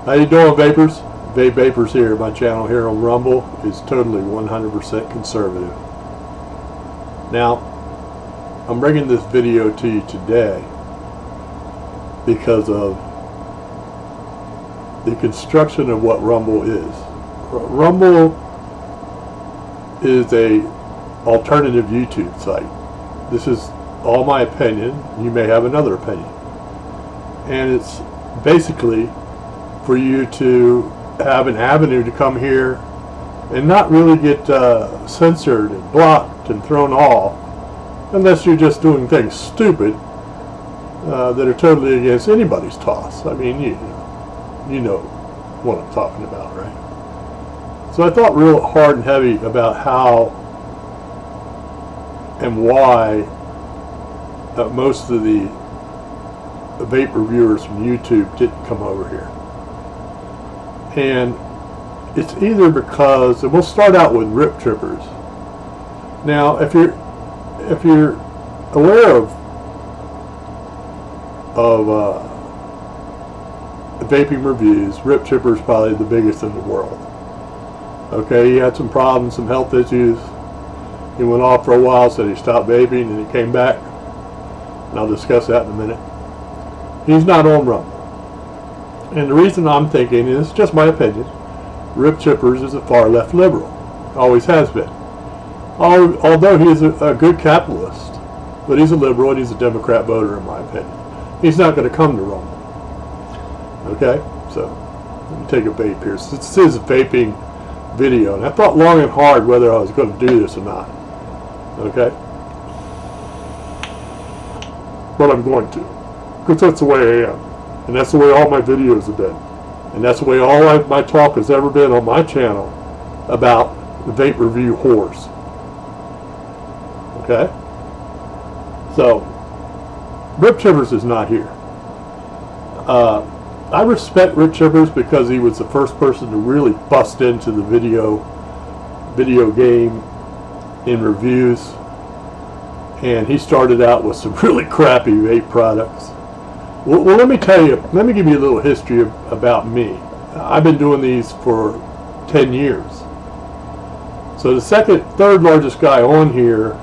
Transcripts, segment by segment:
How you doing, vapors? Vapors here. My channel here on Rumble is totally 100% conservative. Now, I'm bringing this video to you today because of the construction of what Rumble is. Rumble is a alternative YouTube site. This is all my opinion. You may have another opinion. And it's basically for you to have an avenue to come here and not really get censored and blocked and thrown off unless you're just doing things stupid that are totally against anybody's toss. I mean, you know what I'm talking about, right? So I thought real hard and heavy about how and why most of the vape reviewers from YouTube didn't come over here. And it's either because, and we'll start out with rip trippers. Now, if you're aware of vaping reviews, rip tripper is probably the biggest in the world. Okay, he had some problems, some health issues. He went off for a while, said he stopped vaping, and he came back. And I'll discuss that in a minute. He's not on Rumble. And the reason I'm thinking is just my opinion. Rip Chippers is a far left liberal. Always has been. Although he is a good capitalist, but he's a liberal and he's a Democrat voter in my opinion. He's not going to come to Rumble. Okay? So, let me take a vape here. This is a vaping video, and I thought long and hard whether I was going to do this or not. Okay? But I'm going to. Because that's the way I am. And that's the way all my videos have been. And that's the way all my talk has ever been on my channel about the vape review whores. Okay? So, Rip Chivers is not here. I respect Rip Chivers because he was the first person to really bust into the video game in reviews. And he started out with some really crappy vape products. Well, let me tell you, let me give you a little history about me. I've been doing these for 10 years. So the third largest guy on here,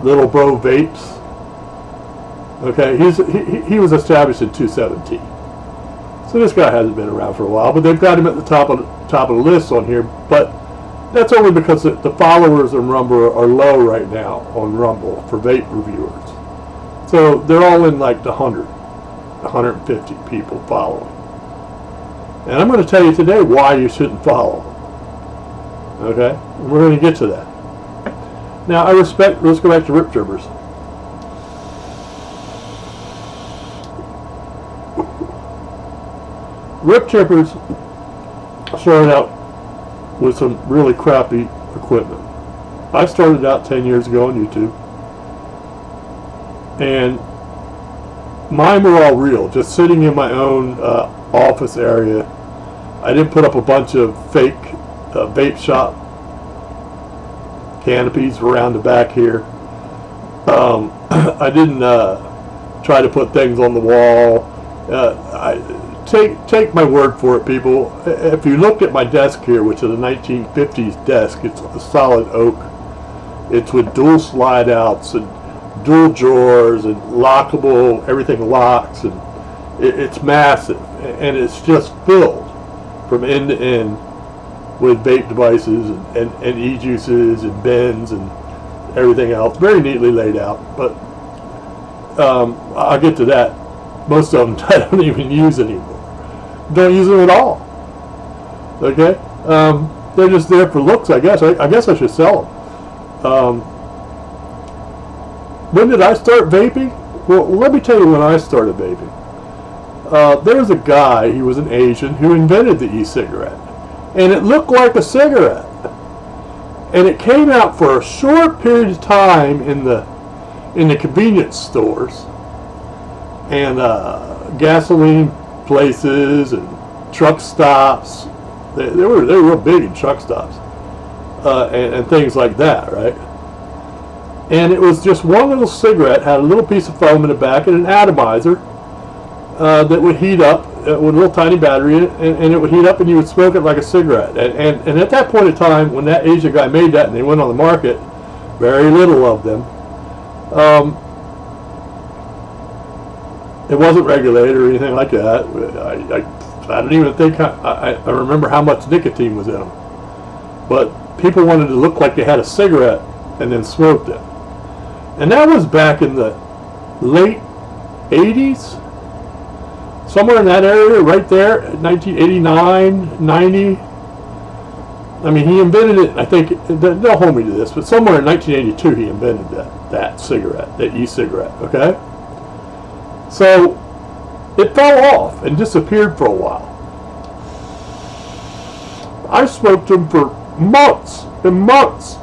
Little Bro Vapes, okay, he was established in 2017. So this guy hasn't been around for a while, but they've got him at the top of the list on here. But that's only because the followers on Rumble are low right now on Rumble for vape reviewers. So they're all in like the 150 people following. And I'm going to tell you today why you shouldn't follow. Okay? And we're going to get to that. Now, let's go back to Rip Trippers. Rip Trippers started out with some really crappy equipment. I started out 10 years ago on YouTube. And mine were all real, just sitting in my own office area. I didn't put up a bunch of fake vape shop canopies around the back here. I didn't try to put things on the wall. Take my word for it, people. If you looked at my desk here, which is a 1950s desk, it's a solid oak. It's with dual slide outs and dual drawers and lockable, everything locks, and it's massive, and it's just filled from end to end with vape devices and e-juices and bins and everything else, very neatly laid out. But I'll get to that. Most of them I don't even use anymore. Don't use them at all. Okay? They're just there for looks, I guess. I guess I should sell them. When did I start vaping? Well, let me tell you when I started vaping. There was a guy, he was an Asian, who invented the e-cigarette. And it looked like a cigarette. And it came out for a short period of time in the convenience stores and gasoline places and truck stops. They were real big in truck stops and things like that, right? And it was just one little cigarette, had a little piece of foam in the back and an atomizer, that would heat up with a little tiny battery in it, and it would heat up and you would smoke it like a cigarette. And at that point in time, when that Asian guy made that and they went on the market, very little of them, it wasn't regulated or anything like that. I don't even think I remember how much nicotine was in them. But people wanted to look like they had a cigarette and then smoked it. And that was back in the late 80s. Somewhere in that area, right there, 1989, 90. I mean, he invented it, I think, they'll hold me to this, but somewhere in 1982 he invented that cigarette, that e-cigarette, okay? So, it fell off and disappeared for a while. I smoked them for months and months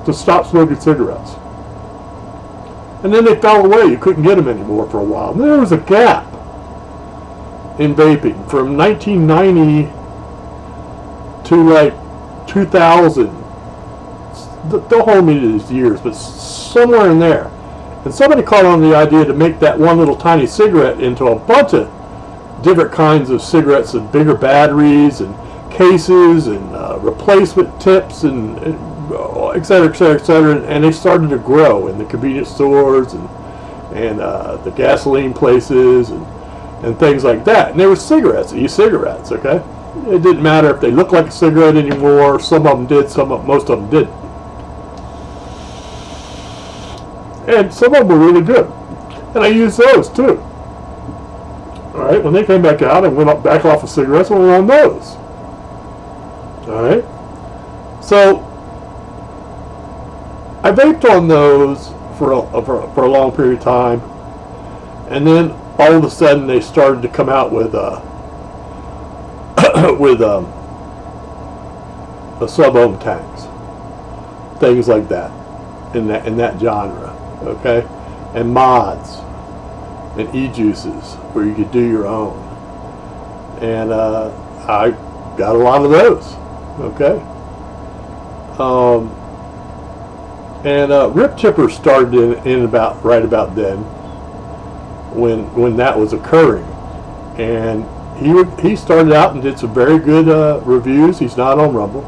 to stop smoking cigarettes. And then they fell away. You couldn't get them anymore for a while. And then there was a gap in vaping from 1990 to like 2000. Don't hold me to these years, but somewhere in there. And somebody caught on the idea to make that one little tiny cigarette into a bunch of different kinds of cigarettes with bigger batteries and cases and replacement tips and et cetera, et cetera, et cetera. And they started to grow in the convenience stores and the gasoline places and things like that. And they were cigarettes, e-cigarettes, okay? It didn't matter if they looked like a cigarette anymore. Some of them did, most of them didn't. And some of them were really good. And I used those too. Alright, when they came back out, I went back off of cigarettes and went on those. Alright? So, I vaped on those for a long period of time. And then all of a sudden they started to come out with the sub-ohm tanks, things like that, in that genre, okay, and mods and e-juices where you could do your own, and I got a lot of those, okay, and Rip Chipper started in about right about then when that was occurring, and he started out and did some very good reviews. He's not on Rumble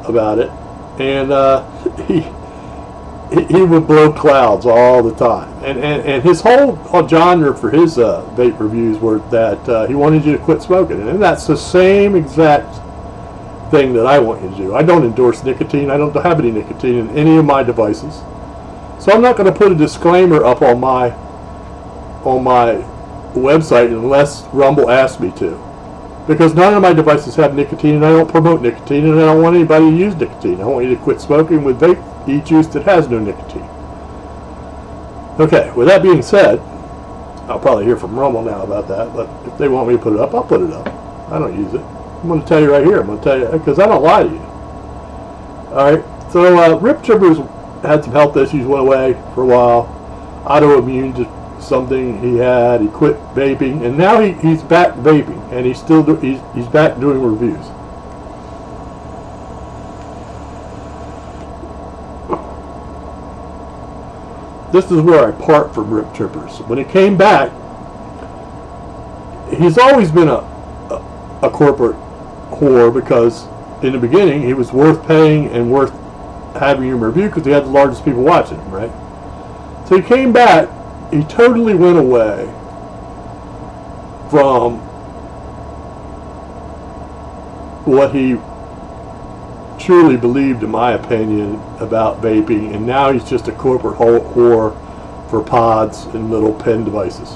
about it, and he would blow clouds all the time. And his whole genre for his vape reviews were that he wanted you to quit smoking, and that's the same exact thing that I want you to do. I don't endorse nicotine. I don't have any nicotine in any of my devices, so I'm not going to put a disclaimer up on my website unless Rumble asks me to, because none of my devices have nicotine, and I don't promote nicotine, and I don't want anybody to use nicotine. I want you to quit smoking with vape e-juice that has no nicotine. Okay, with that being said, I'll probably hear from Rumble now about that, but if they want me to put it up, I'll put it up. I don't use it. I'm going to tell you right here. I'm going to tell you, because I don't lie to you. Alright, so Rip Chipper's had some health issues, went away for a while, autoimmune to something he had. He quit vaping, and now he's back vaping, and he's back doing reviews. This is where I part from Rip Chippers. When he came back, he's always been a corporate whore, because in the beginning he was worth paying and worth having him review because he had the largest people watching him, right? So he came back. He totally went away from what he truly believed, in my opinion, about vaping, and now he's just a corporate whore for pods and little pen devices,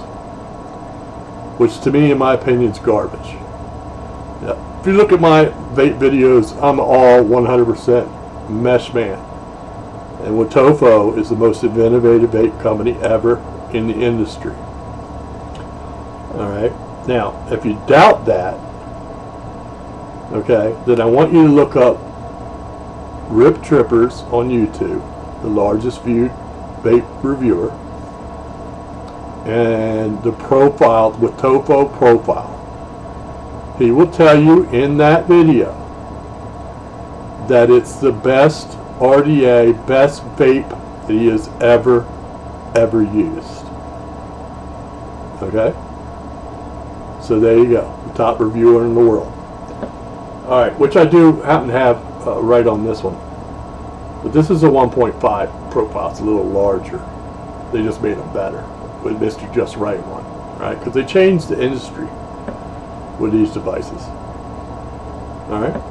which to me, in my opinion, is garbage. Yeah. If you look at my vape videos, I'm all 100% mesh man, and Watofo is the most innovative vape company ever in the industry. Alright, now if you doubt that, okay, then I want you to look up Rip Trippers on YouTube, the largest viewed vape reviewer, and the profile, Watofo profile. He will tell you in that video that it's the best RDA, best vape that he has ever used. Okay? So there you go. The top reviewer in the world. Alright, which I do happen to have right on this one. But this is a 1.5 profile. It's a little larger. They just made them better with Mr. Just Right one. Right? Because they changed the industry with these devices. Alright?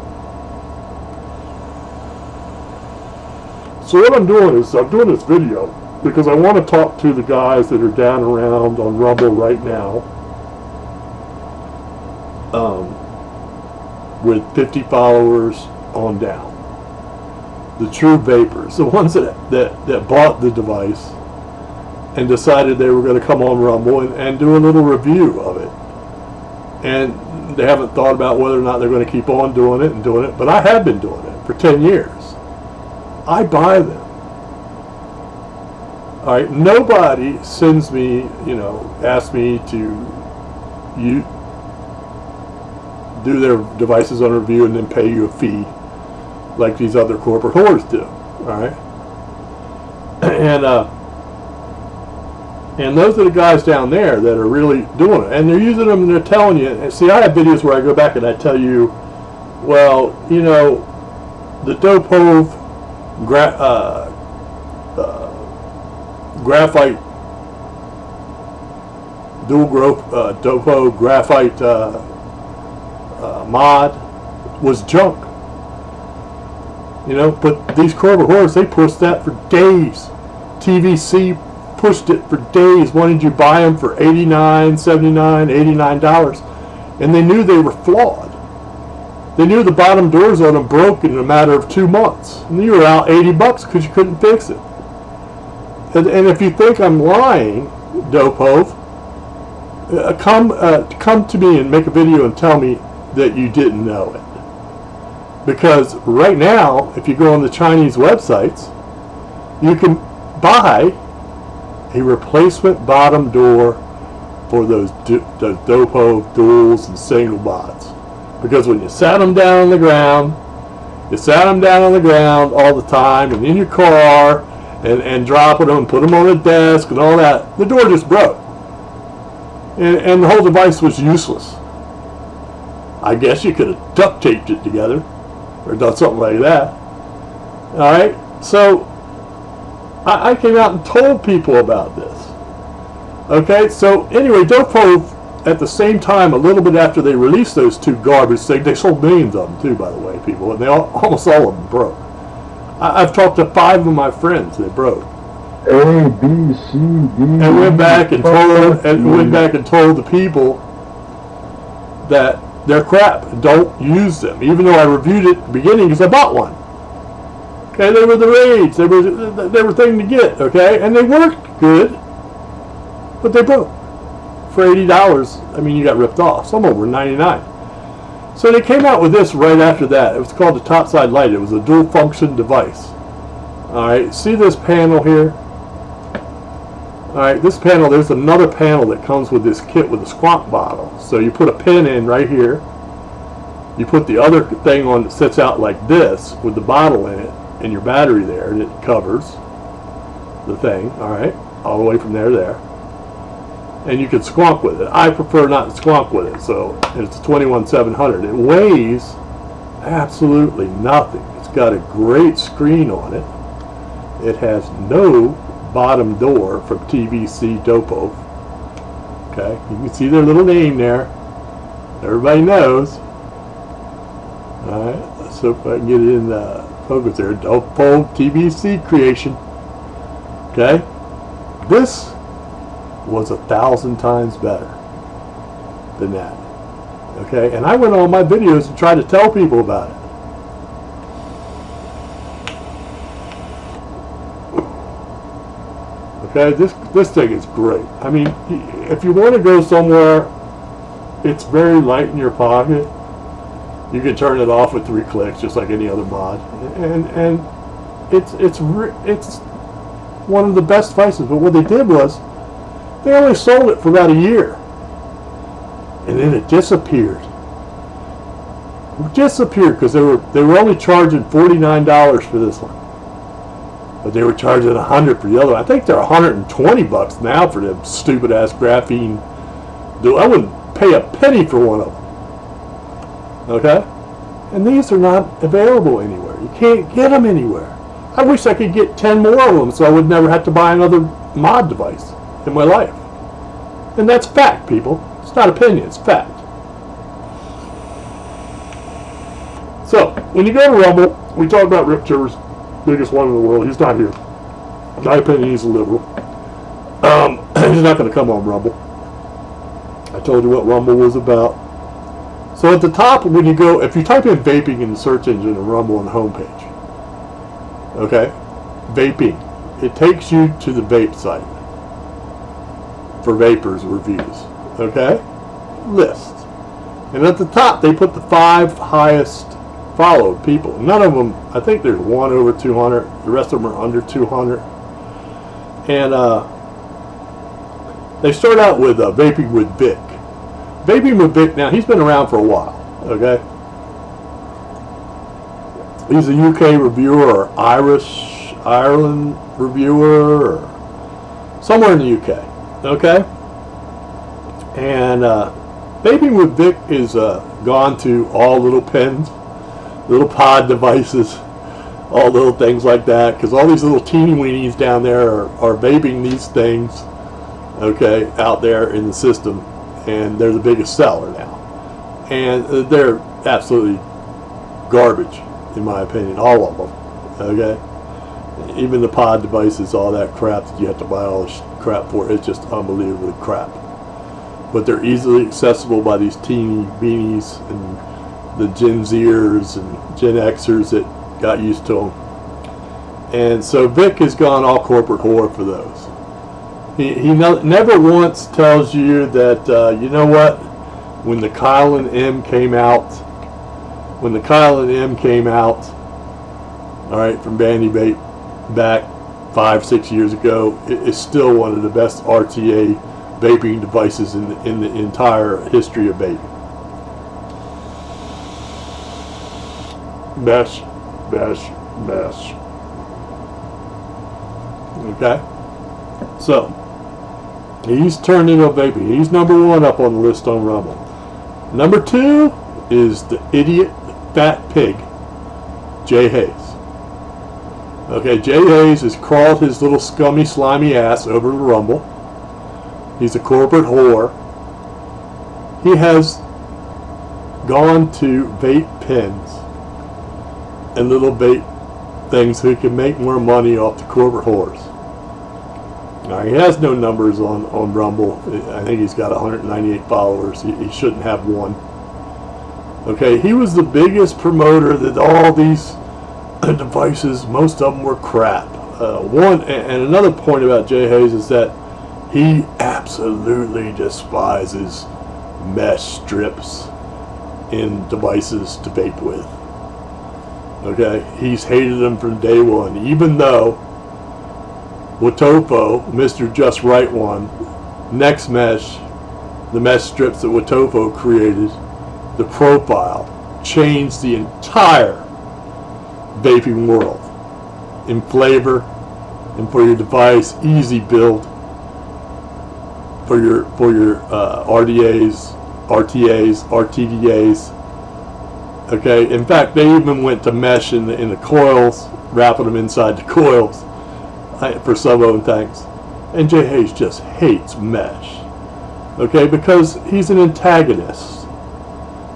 So what I'm doing is, I'm doing this video because I want to talk to the guys that are down around on Rumble right now with 50 followers on down. The true vapors, the ones that bought the device and decided they were going to come on Rumble and do a little review of it. And they haven't thought about whether or not they're going to keep on doing it, but I have been doing it for 10 years. I buy them. Alright, nobody sends me, asks me to do their devices on review and then pay you a fee like these other corporate whores do. Alright? And those are the guys down there that are really doing it. And they're using them and they're telling you. And see, I have videos where I go back and I tell you, well, the Dope Hoe graphite dual growth Dope Hoe graphite mod was junk. But these corporate whores, they pushed that for days. TVC pushed it for days, wanted you to buy them for $89, $79, $89, and they knew they were flawed. They knew the bottom doors on them broke in a matter of 2 months, and you were out $80 because you couldn't fix it. And if you think I'm lying, Dope Hoe, come to me and make a video and tell me that you didn't know it. Because right now, if you go on the Chinese websites, you can buy a replacement bottom door for those Dope Hoe duals and single mods. Because when you sat them down on the ground, all the time and in your car and dropping them and put them on the desk and all that, the door just broke. And the whole device was useless. I guess you could have duct taped it together or done something like that. Alright? So I came out and told people about this. Okay, so anyway, Dope Hoe, at the same time, a little bit after they released those two garbage things, they sold millions of them too, by the way, people, and almost all of them broke. I've talked to 5 of my friends that broke. A, B, C, D. And went back and told the people that they're crap. Don't use them, even though I reviewed it at the beginning because I bought one. Okay, they were the rage. They were thing to get. Okay, and they worked good, but they broke for $80. I mean, you got ripped off. Some of them were $99. So they came out with this right after that. It was called the topside light. It was a dual function device. All right, see this panel here? All right, this panel. There's another panel that comes with this kit with a squonk bottle. So you put a pin in right here. You put the other thing on that sits out like this with the bottle in it. And your battery there, and it covers the thing, alright, all the way from there to there. And you can squonk with it. I prefer not to squonk with it, so it's a 21700. It weighs absolutely nothing. It's got a great screen on it. It has no bottom door from TVC Dope Hoe. Okay, you can see their little name there. Everybody knows. Alright, let's hope I can get it in the focus there. Dope Hoe TVC creation. Okay, this was 1,000 times better than that. Okay, and I went on my videos and tried to tell people about it. Okay, this thing is great. I mean, if you want to go somewhere, it's very light in your pocket. You can turn it off with 3 clicks, just like any other mod, and it's one of the best devices. But what they did was they only sold it for about a year, and then it disappeared. It disappeared because they were only charging $49 for this one, but they were charging $100 for the other one. I think they're $120 now for them stupid ass graphene do. I wouldn't pay a penny for one of them. Okay? And these are not available anywhere. You can't get them anywhere. I wish I could get 10 more of them so I would never have to buy another mod device in my life. And that's fact, people. It's not opinion, it's fact. So, when you go to Rumble, we talk about Rip Chipper's biggest one in the world. He's not here. In my opinion, he's a liberal. He's not going to come on Rumble. I told you what Rumble was about. So at the top, when you go, if you type in vaping in the search engine and Rumble on the homepage, okay, vaping, it takes you to the vape site for vapors reviews, okay, list. And at the top, they put the 5 highest followed people. None of them, I think there's one over 200, the rest of them are under 200. And they start out with Vaping with Vic. Vaping with Vic, now he's been around for a while, okay? He's a UK reviewer or Ireland reviewer or somewhere in the UK, okay? And Vaping with Vic is gone to all little pens, little pod devices, all little things like that, because all these little teeny weenies down there are vaping these things, okay, out there in the system, and they're the biggest seller now. And they're absolutely garbage, in my opinion, all of them, okay? Even the pod devices, all that crap that you have to buy all this crap for, it's just unbelievably crap. But they're easily accessible by these teeny beanies and the Gen Zers and Gen Xers that got used to them. And so Vic has gone all corporate whore for those. He never once tells you that, you know what, when the Kyle and M came out, all right, from Bandy Vape back 5-6 years ago, it's still one of the best RTA vaping devices in the entire history of vaping. Mesh. Okay? So, he's turned into a vaping. He's number 1 up on the list on Rumble. Number 2 is the idiot fat pig, Jay HAZE. Okay, Jay HAZE has crawled his little scummy, slimy ass over to Rumble. He's a corporate whore. He has gone to vape pens and little vape things so he can make more money off the corporate whores. Now, he has no numbers on Rumble. I think he's got 198 followers. He shouldn't have one. Okay, he was the biggest promoter that all these devices, most of them were crap. And another point about Jay HAZE is that he absolutely despises mesh strips in devices to vape with. Okay, he's hated them from day one, even though Watofo, Mr. Just Right One, Next Mesh, the mesh strips that Watofo created, the profile, changed the entire vaping world in flavor and for your device, easy build for your RDAs, RTAs, RTDAs. Okay, in fact, they even went to mesh in the coils, wrapping them inside the coils for some of them things. And Jay HAZE just hates mesh. Okay, because he's an antagonist.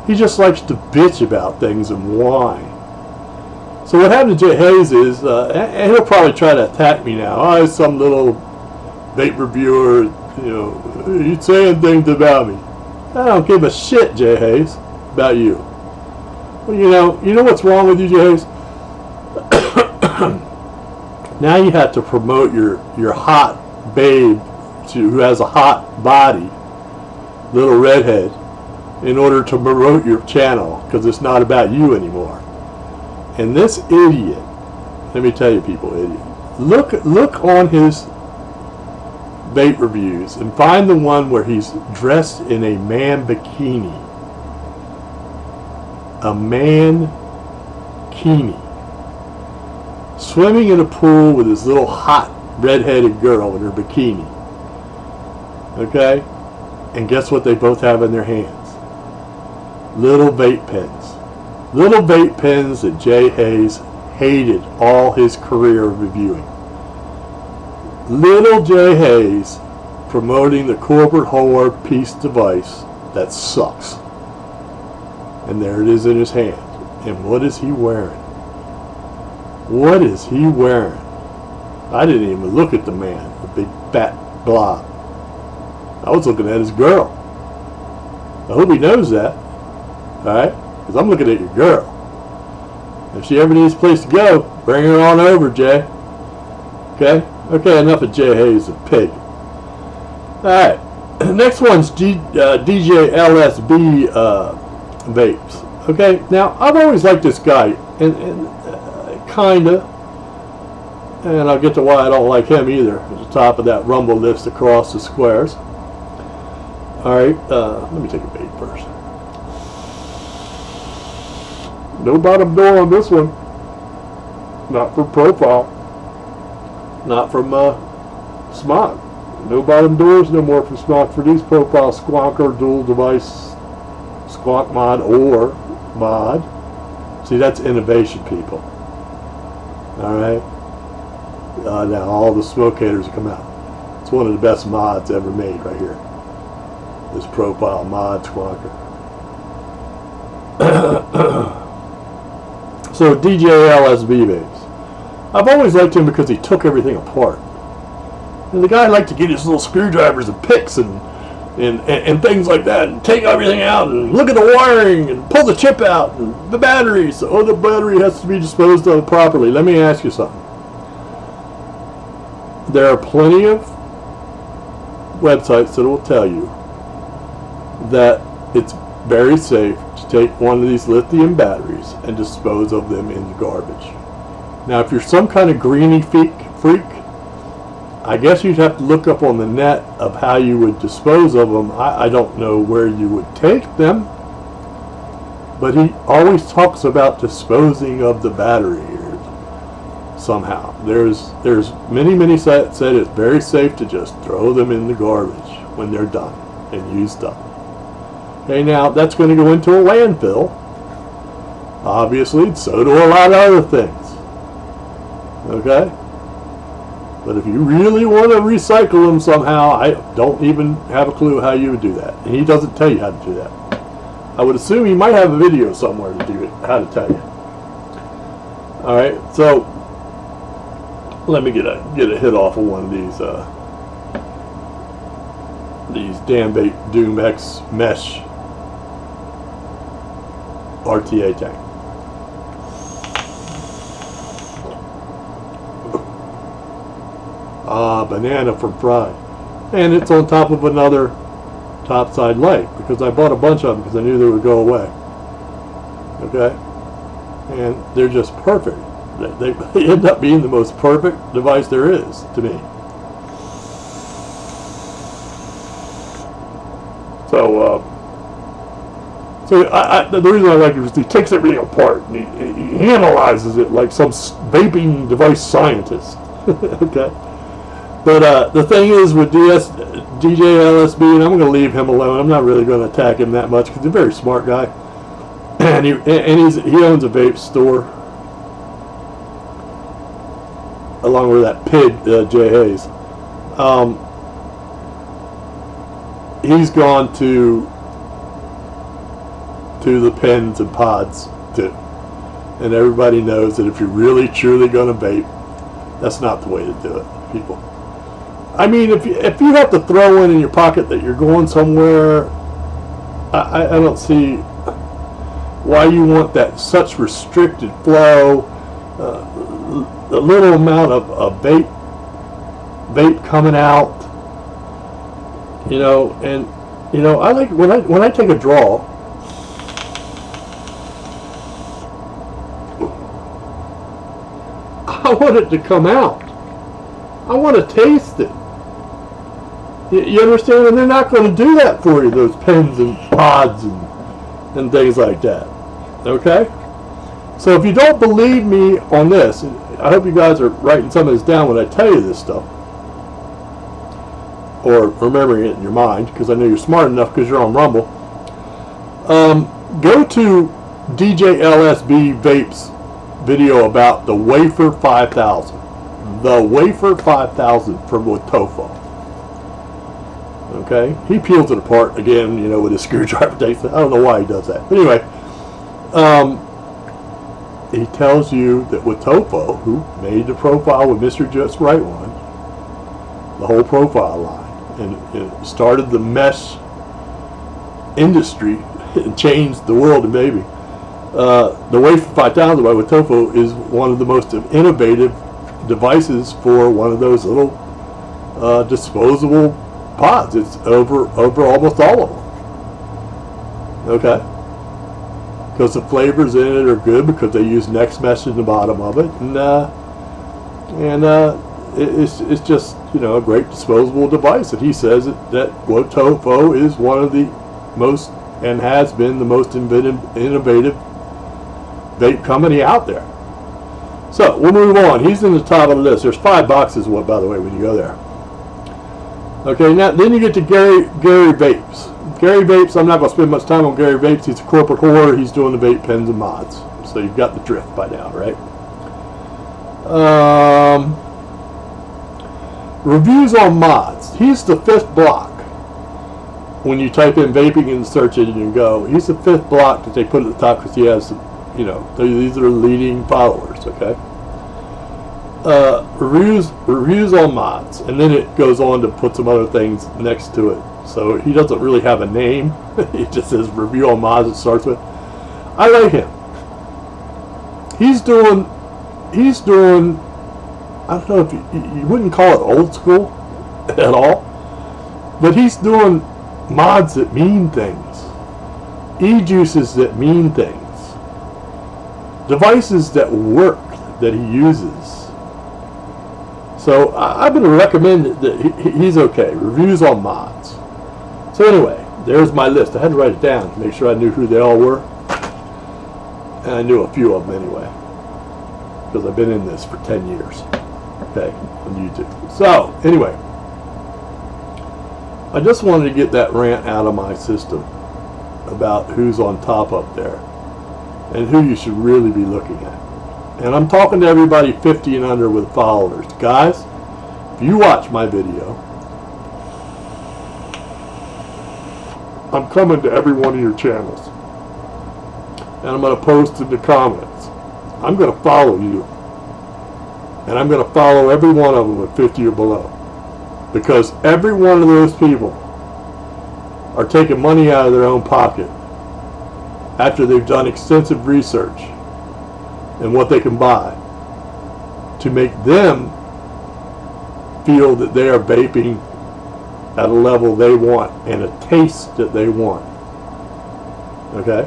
He just likes to bitch about things and whine. So what happened to Jay HAZE is, and he'll probably try to attack me now. Oh, some little vape reviewer, you know, he's saying things about me. I don't give a shit, Jay HAZE, about you. Well, you know what's wrong with you, Jay HAZE? Now you have to promote your hot babe who has a hot body, little redhead, in order to promote your channel, because it's not about you anymore. And this idiot, let me tell you people, idiot, look on his vape reviews and find the one where he's dressed in a man bikini. A man bikini. Swimming in a pool with his little hot redheaded girl in her bikini. Okay? And guess what they both have in their hands? Little vape pens. Little vape pens that Jay Haze hated all his career reviewing. Little Jay Haze promoting the Corperate Hoe piece device that sucks. And there it is in his hand. And what is he wearing? What is he wearing? I didn't even look at the man, the big fat blob. I was looking at his girl. I hope he knows that. Alright? Because I'm looking at your girl. If she ever needs a place to go, bring her on over, Jay. Okay? Okay, enough of Jay Haze, the pig. Alright. Next one's DJ LSB vapes. Okay? Now, I've always liked this guy. And kinda. And I'll get to why I don't like him either. At the top of that rumble list across the squares. Alright, let me take a vape first. No bottom door on this one. Not from profile. Not from Smog. No bottom doors no more from Smog for these profile squonker dual device squonk mod or mod. See, that's innovation, people. Alright. Now all the smoke haters will come out. It's one of the best mods ever made right here. This profile mod squonker. So DJ LSB vapes. I've always liked him because he took everything apart. And the guy liked to get his little screwdrivers and picks and things like that and take everything out and look at the wiring and pull the chip out and the batteries. Oh, the battery has to be disposed of properly. Let me ask you something. There are plenty of websites that will tell you that it's very safe to take one of these lithium batteries and dispose of them in the garbage. Now, if you're some kind of greenie freak, I guess you'd have to look up on the net of how you would dispose of them. I don't know where you would take them, but he always talks about disposing of the battery somehow. There's many sites that said it's very safe to just throw them in the garbage when they're done and used up. Okay, now that's going to go into a landfill, obviously, so do a lot of other things. Okay? But if you really want to recycle them somehow, I don't even have a clue how you would do that. And he doesn't tell you how to do that. I would assume he might have a video somewhere to do it, how to tell you. Alright, so let me get a hit off of one of these damn vape Doom X mesh RTA tank. Banana from Fry. And it's on top of another topside light because I bought a bunch of them because I knew they would go away. Okay? And they're just perfect. They end up being the most perfect device there is to me. So the reason I like it is he takes everything apart and he analyzes it like some vaping device scientist. Okay. But the thing is with DJ LSB, and I'm going to leave him alone. I'm not really going to attack him that much because he's a very smart guy, and he owns a vape store along with that pig Jay Haze. He's gone to the pens and pods too, and everybody knows that if you're really truly going to vape, that's not the way to do it, people. I mean, if you have to throw one in your pocket that you're going somewhere, I don't see why you want that such restricted flow, the little amount of vape coming out, you know. And you know, I like when I take a draw, I want it to come out. I want to taste it. You understand? And they're not going to do that for you, those pens and pods and things like that. Okay? So if you don't believe me on this, I hope you guys are writing some of this down when I tell you this stuff. or remembering it in your mind, because I know you're smart enough because you're on Rumble, go to DJ LSB Vape's video about the Wafer 5000. The Wafer 5000 from with Tofo. Okay? He peels it apart again, you know, with his screwdriver takes it. I don't know why he does that. But anyway, he tells you that with Tofo, who made the profile with Mr. Just Right One, the whole profile line, and it started the mesh industry and changed the world of vaping. The Wafer 5000 by with Tofo is one of the most innovative devices for one of those little disposable pods. It's over almost all of them. Okay? Because the flavors in it are good because they use Next Mesh in the bottom of it, and it's just, you know, a great disposable device. And he says that Tofo is one of the most, and has been the most innovative vape company out there. So we'll move on. He's in the top of the list. There's 5 boxes, by the way, when you go there. Okay, now then you get to Gary Vapes. Gary Vapes, I'm not going to spend much time on Gary Vapes. He's a corporate whore. He's doing the vape pens and mods. So you've got the drift by now, right? Reviews on mods. He's the 5th block. When you type in vaping and search it and you go, he's the 5th block that they put at the top because he has, you know, these are leading followers, okay? Reviews on mods, and then it goes on to put some other things next to it. So he doesn't really have a name. He just says review on mods. It starts with. I like him. He's doing. I don't know if you wouldn't call it old school at all, but he's doing mods that mean things, e-juices that mean things, devices that work that he uses. So I'm going to recommend that he's okay. Reviews on mods. So anyway, there's my list. I had to write it down to make sure I knew who they all were. And I knew a few of them anyway, because I've been in this for 10 years. Okay, on YouTube. So anyway, I just wanted to get that rant out of my system about who's on top up there and who you should really be looking at. And I'm talking to everybody 50 and under with followers. Guys, if you watch my video, I'm coming to every one of your channels. And I'm going to post in the comments. I'm going to follow you. And I'm going to follow every one of them at 50 or below. Because every one of those people are taking money out of their own pocket after they've done extensive research and what they can buy to make them feel that they are vaping at a level they want and a taste that they want. Okay?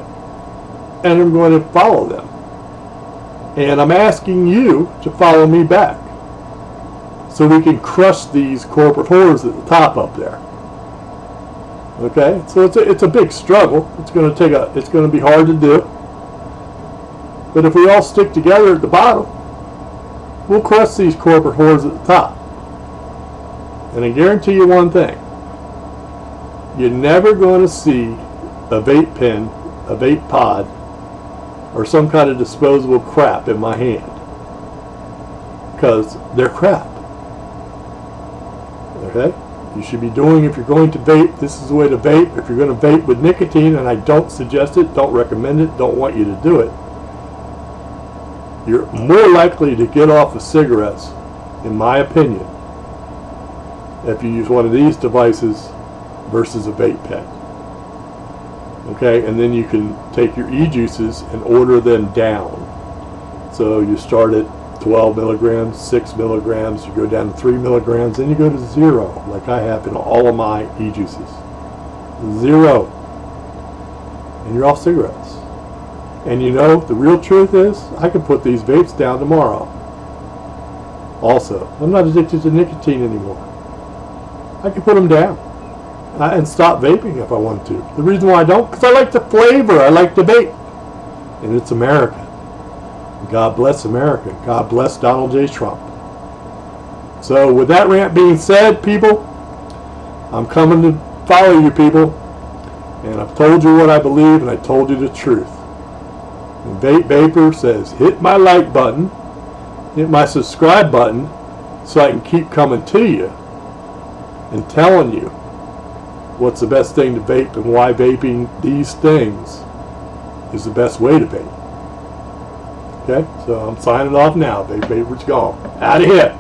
And I'm going to follow them. And I'm asking you to follow me back so we can crush these corporate whores at the top up there. Okay? So it's a big struggle. It's going to be hard to do. But if we all stick together at the bottom, we'll crush these corporate whores at the top. And I guarantee you one thing. You're never going to see a vape pen, a vape pod, or some kind of disposable crap in my hand. Because they're crap. Okay? You should be doing, if you're going to vape, this is the way to vape. If you're going to vape with nicotine, and I don't suggest it, don't recommend it, don't want you to do it, you're more likely to get off of cigarettes, in my opinion, if you use one of these devices versus a vape pen. Okay, and then you can take your e-juices and order them down. So you start at 12 milligrams, 6 milligrams, you go down to 3 milligrams, then you go to 0, like I have in all of my e-juices. 0. And you're off cigarettes. And you know, the real truth is, I can put these vapes down tomorrow. Also, I'm not addicted to nicotine anymore. I can put them down and stop vaping if I want to. The reason why I don't, because I like the flavor, I like the vape. And it's America. God bless America. God bless Donald J. Trump. So with that rant being said, people, I'm coming to follow you people, and I've told you what I believe, and I told you the truth. And Vape Vapor says, hit my like button, hit my subscribe button, so I can keep coming to you and telling you what's the best thing to vape and why vaping these things is the best way to vape. Okay, so I'm signing off now. Vape Vapor's gone. Out of here.